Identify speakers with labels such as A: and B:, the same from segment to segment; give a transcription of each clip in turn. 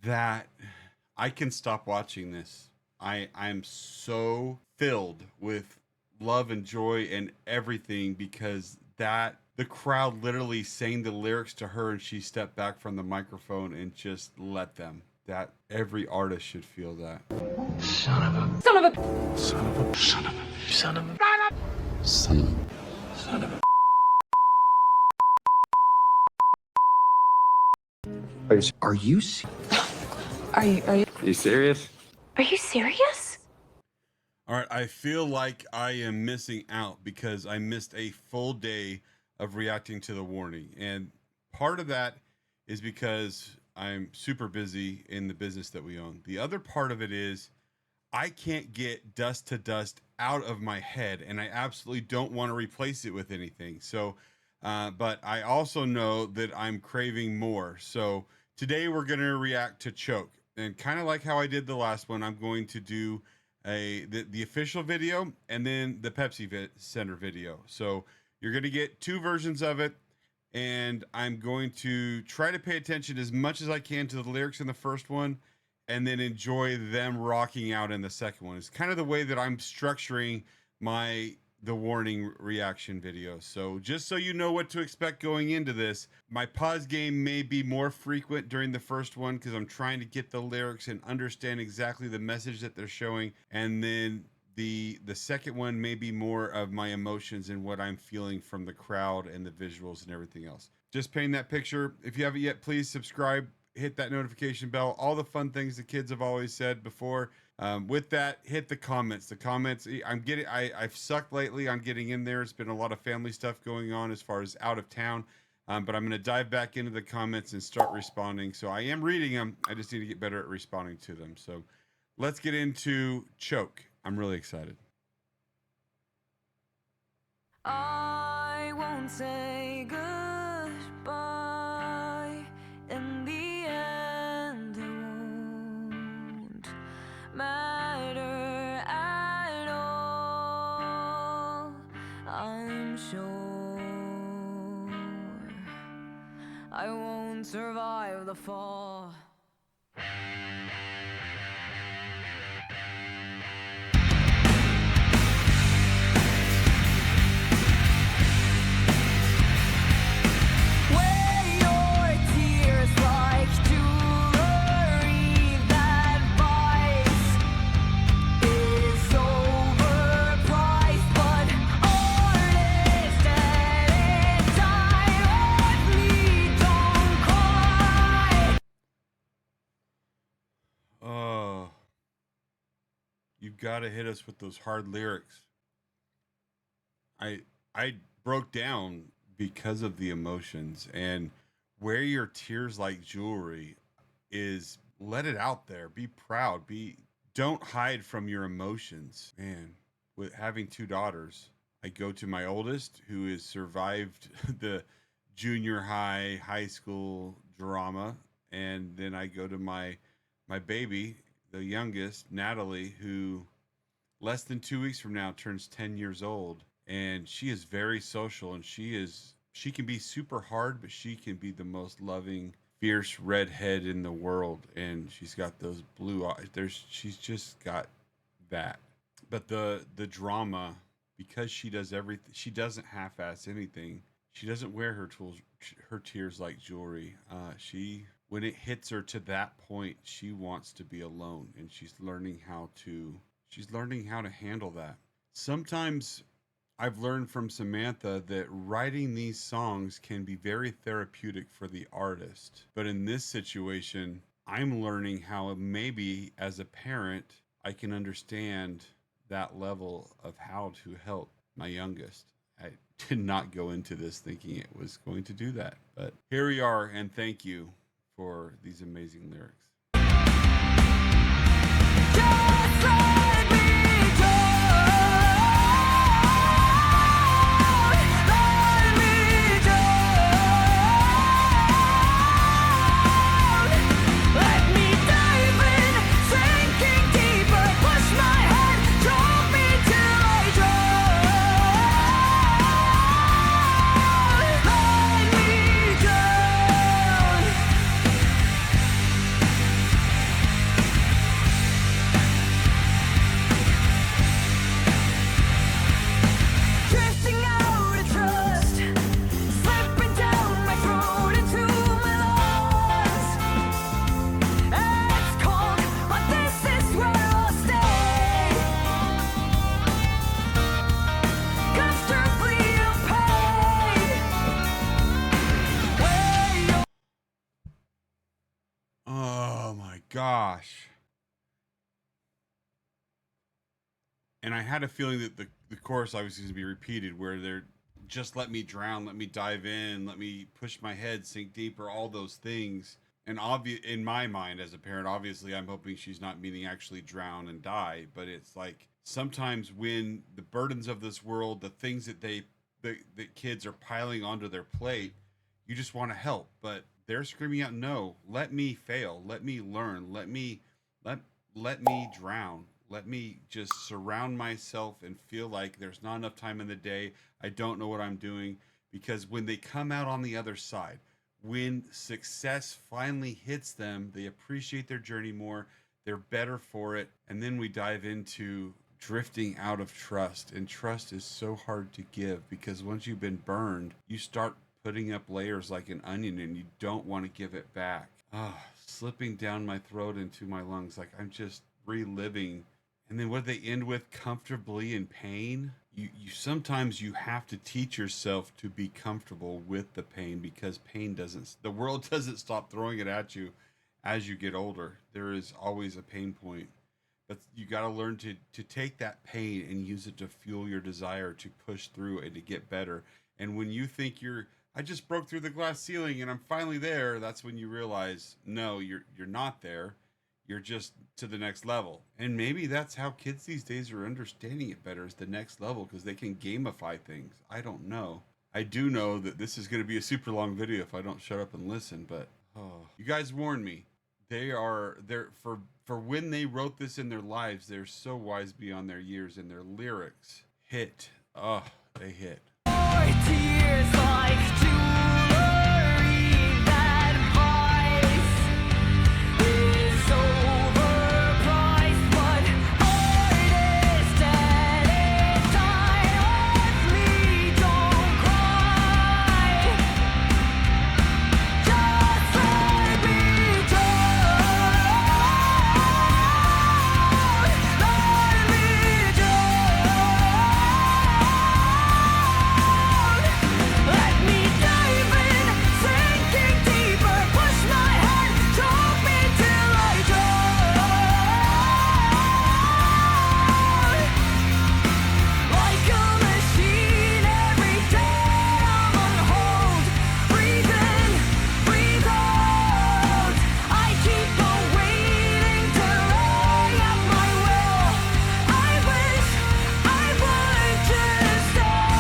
A: that I can stop watching this. I'm so filled with love and joy and everything because that the crowd literally sang the lyrics to her and she stepped back from the microphone and just let them. That every artist should feel that.
B: Son of a.
C: Son of a.
B: Son of a. Son of a. Son of a.
A: Son of a.
B: Son of a.
D: Are you
B: serious?
C: Are you serious?
A: All right, I feel like I am missing out because I missed a full day of reacting to the warning. And part of that is because I'm super busy in the business that we own. The other part of it is I can't get Dust to Dust out of my head, and I absolutely don't want to replace it with anything. So, but I also know that I'm craving more. So today we're going to react to Choke. And kind of like how I did the last one, I'm going to do the official video and then the Pepsi Center video. So you're going to get two versions of it, and I'm going to try to pay attention as much as I can to the lyrics in the first one and then enjoy them rocking out in the second one. It's kind of the way that I'm structuring the warning reaction video. So just so you know what to expect going into this, my pause game may be more frequent during the first one because I'm trying to get the lyrics and understand exactly the message that they're showing. And then the second one may be more of my emotions and what I'm feeling from the crowd and the visuals and everything else. Just painting that picture. If you haven't yet, please subscribe, hit that notification bell, all the fun things the kids have always said before. With that, hit the comments. The comments, I've sucked lately. I'm getting in there. It's been a lot of family stuff going on as far as out of town. But I'm going to dive back into the comments and start responding. So I am reading them. I just need to get better at responding to them. So let's get into Choke. I'm really excited.
E: I won't say goodbye. In the end, it won't matter at all. I'm sure I won't survive the fall.
A: Oh, you've got to hit us with those hard lyrics. I broke down because of the emotions, and wear your tears like jewelry is let it out there. Be proud. Don't hide from your emotions. Man, with having two daughters, I go to my oldest who has survived the junior high school drama, and then I go to my baby, the youngest, Natalie, who less than 2 weeks from now turns 10 years old, and she is very social, and she can be super hard, but she can be the most loving, fierce redhead in the world, and she's got those blue eyes. She's just got that. But the drama, because she does everything, she doesn't half-ass anything. She doesn't wear her tears like jewelry. When it hits her to that point, she wants to be alone, and she's learning how to handle that. Sometimes I've learned from Samantha that writing these songs can be very therapeutic for the artist. But in this situation, I'm learning how maybe as a parent, I can understand that level of how to help my youngest. I did not go into this thinking it was going to do that, but here we are, and thank you for these amazing lyrics.
E: Just let me down, let me down, let me dive in, sinking deeper, push my head, drop me till I drown, let me down.
A: gosh. And I had a feeling that the chorus obviously is going to be repeated, where they're just let me drown, let me dive in, let me push my head, sink deeper, all those things. And in my mind as a parent, obviously I'm hoping she's not meaning actually drown and die, but it's like sometimes when the burdens of this world, the things that that kids are piling onto their plate, you just want to help, but they're screaming out, no, let me fail, let me learn, let let me drown, let me just surround myself and feel like there's not enough time in the day, I don't know what I'm doing. Because when they come out on the other side, when success finally hits them, they appreciate their journey more, they're better for it. And then we dive into drifting out of trust. And trust is so hard to give, because once you've been burned, you start putting up layers like an onion and you don't want to give it back. Ah, slipping down my throat into my lungs, like I'm just reliving. And then what they end with, comfortably in pain. You sometimes you have to teach yourself to be comfortable with the pain, because pain doesn't, the world doesn't stop throwing it at you as you get older. There is always a pain point, but you got to learn to take that pain and use it to fuel your desire to push through and to get better. And when you think I just broke through the glass ceiling and I'm finally there, that's when you realize, no, you're not there. You're just to the next level. And maybe that's how kids these days are understanding it better, is the next level, because they can gamify things. I don't know. I do know that this is going to be a super long video if I don't shut up and listen, but you guys warned me. They're for when they wrote this in their lives, they're so wise beyond their years, and their lyrics hit. Oh, they hit.
E: Tears like jewelry, that vice is overpriced, but artist at its time, honestly, don't cry. Just let me drown. Let me drown. Let me dive in, sinking deeper, push my head, choke me till I drown. Like a machine, every day I'm on hold. Breathe in, breathe out. I keep on waiting to lay up my will. I wish I would just stop.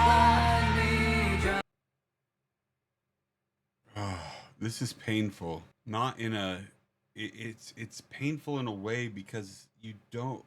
E: Let me drown.
A: This is painful. Not in a it's painful in a way, because you don't,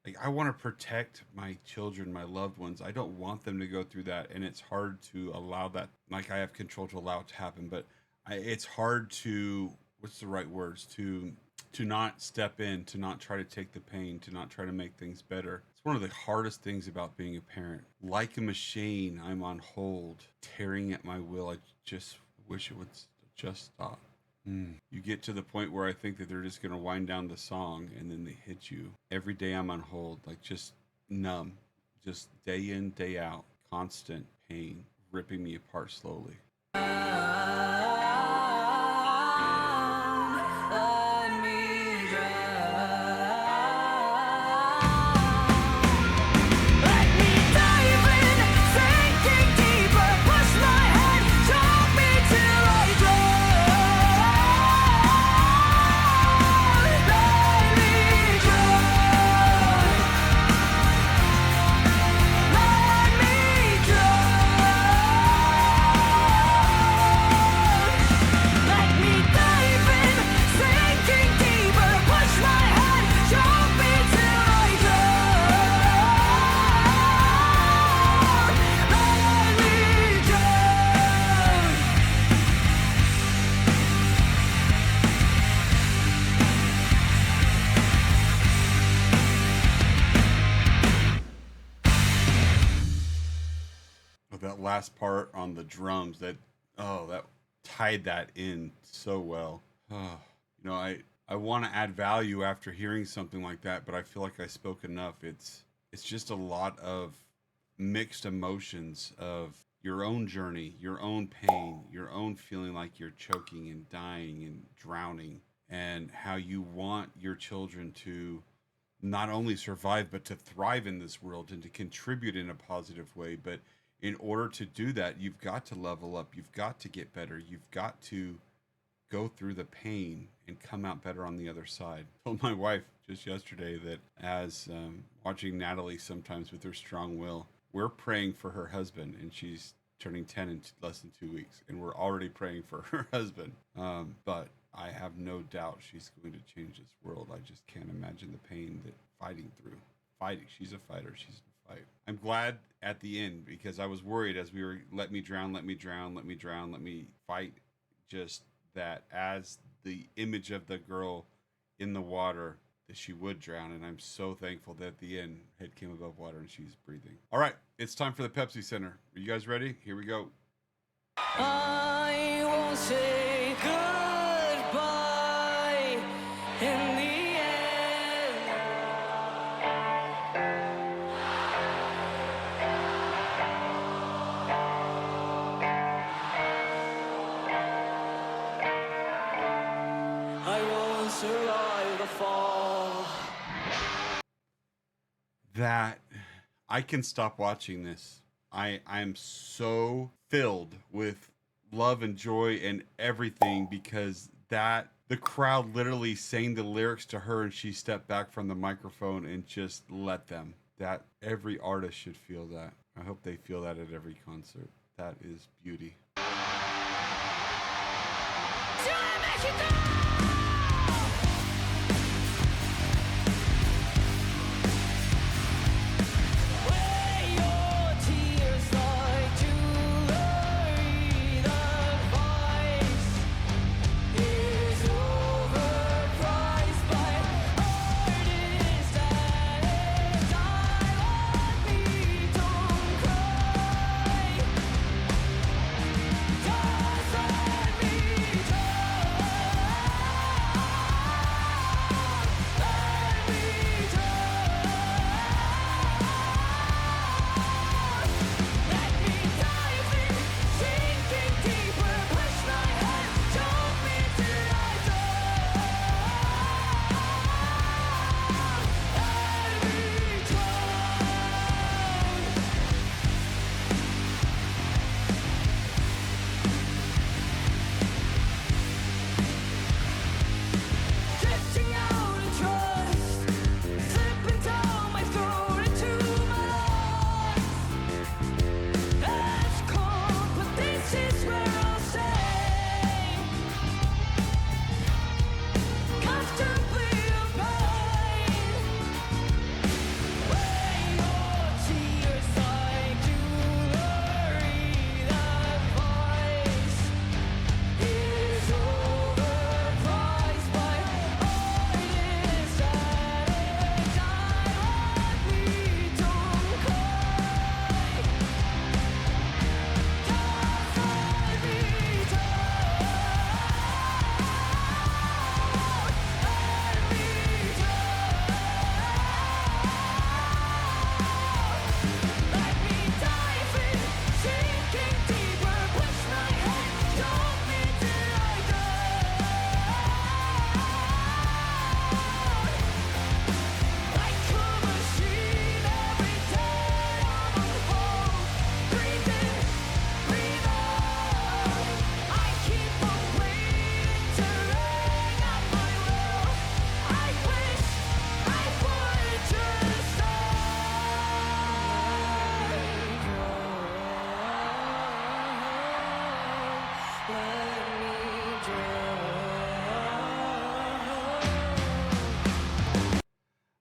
A: like, I want to protect my children, my loved ones. I don't want them to go through that, and it's hard to allow that. Like, I have control to allow it to happen, but it's hard to, what's the right words, to not step in, to not try to take the pain, to not try to make things better. It's one of the hardest things about being a parent. Like a machine, I'm on hold, tearing at my will. I just wish it would just stop. You get to the point where I think that they're just going to wind down the song, and then they hit you. Every day I'm on hold, like just numb, just day in, day out, constant pain, ripping me apart slowly.
E: Let me drown. Let me dive in, sinking deeper, push my head, choke me till I drown. Let me drown. Let me drown. Let me dive in, sinking deeper, push my head, choke me till I drown. Let me drown.
A: But that last part on the drums, that tied that in so well. I want to add value after hearing something like that, but I feel like I spoke enough. It's just a lot of mixed emotions of your own journey, your own pain, your own feeling like you're choking and dying and drowning. and how you want your children to not only survive but to thrive in this world and to contribute in a positive way. But in order to do that, you've got to level up, you've got to get better, you've got to go through the pain and come out better on the other side. I told my wife just yesterday that as watching Natalie sometimes with her strong will, we're praying for her husband, and she's turning 10 in less than 2 weeks, and we're already praying for her husband. But I have no doubt she's going to change this world. I just can't imagine the pain that fighting through. Fighting. She's a fighter. She's in a fight. I'm glad at the end, because I was worried as we were, let me drown, let me drown, let me drown, let me fight. Just that as the image of the girl in the water, that she would drown. And I'm so thankful that at the end, head came above water and she's breathing. All right, it's time for the Pepsi Center. Are you guys ready? Here we go.
E: I won't say goodbye in the end. I won't survive the fall.
A: That I can stop watching this. I'm so filled with love and joy and everything, because that the crowd literally sang the lyrics to her and she stepped back from the microphone and just let them. That every artist should feel that. I hope they feel that at every concert. That is beauty.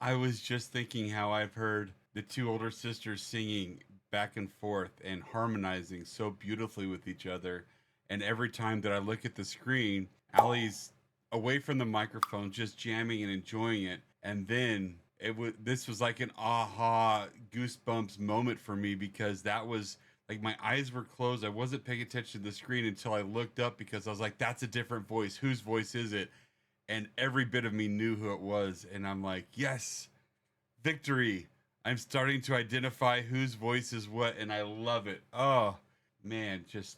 A: I was just thinking how I've heard the two older sisters singing back and forth and harmonizing so beautifully with each other. And every time that I look at the screen, Allie's away from the microphone, just jamming and enjoying it. And then this was like an aha goosebumps moment for me, because that was like my eyes were closed. I wasn't paying attention to the screen until I looked up, because I was like, that's a different voice. Whose voice is it? And every bit of me knew who it was. And I'm like, yes, victory. I'm starting to identify whose voice is what, and I love it. Oh, man, just,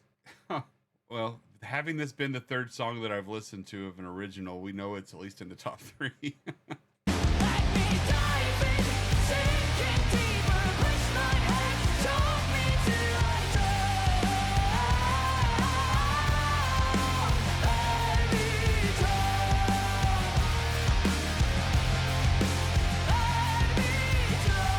A: well, having this been the third song that I've listened to of an original, we know it's at least in the top 3.
E: Let me dive in, sinking deeper, push my head, drop me till I drown. Let me drown. Let me drown.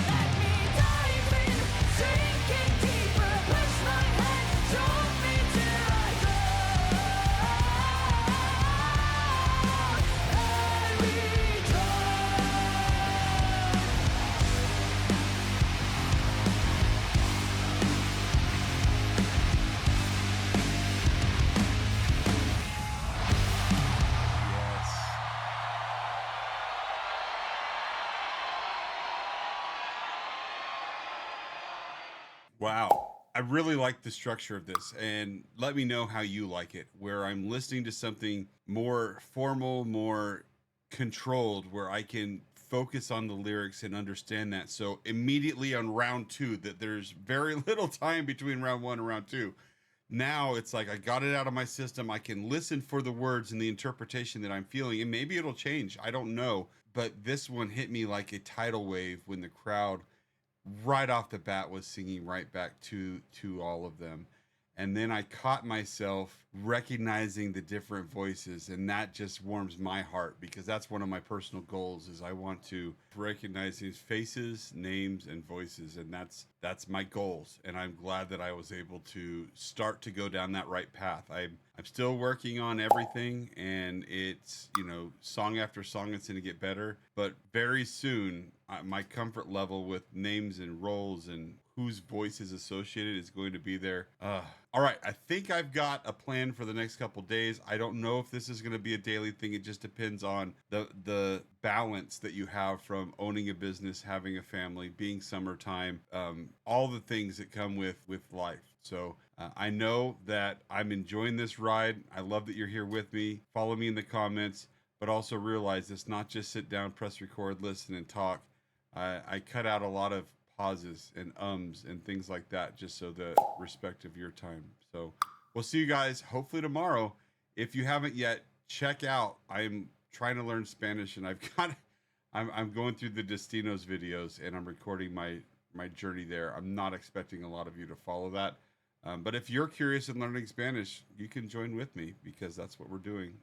E: Let me dive in, sinking deeper, push my head, drop me till I drown. Let me
A: Yes. Wow. I really like the structure of this, and let me know how you like it, where I'm listening to something more formal, more controlled, where I can focus on the lyrics and understand that. So immediately on round 2, that there's very little time between round 1 and round 2. Now it's like I got it out of my system. I can listen for the words and the interpretation that I'm feeling, and maybe it'll change. I don't know. But this one hit me like a tidal wave when the crowd right off the bat was singing right back to all of them. And then I caught myself recognizing the different voices, and that just warms my heart, because that's one of my personal goals. Is I want to recognize these faces, names, and voices, and that's my goals. And I'm glad that I was able to start to go down that right path. I'm still working on everything, and it's, song after song it's going to get better, but very soon my comfort level with names and roles and whose voice is associated is going to be there. All right, I think I've got a plan for the next couple days. I don't know if this is going to be a daily thing. It just depends on the balance that you have from owning a business, having a family, being summertime, all the things that come with life. So I know that I'm enjoying this ride. I love that you're here with me. Follow me in the comments, but also realize it's not just sit down, press record, listen, and talk. I cut out a lot of pauses and ums and things like that, just so the respect of your time. So we'll see you guys hopefully tomorrow. If you haven't yet, check out, I'm trying to learn Spanish, and I'm going through the Destinos videos, and I'm recording my journey there. I'm not expecting a lot of you to follow that. But if you're curious in learning Spanish, you can join with me, because that's what we're doing.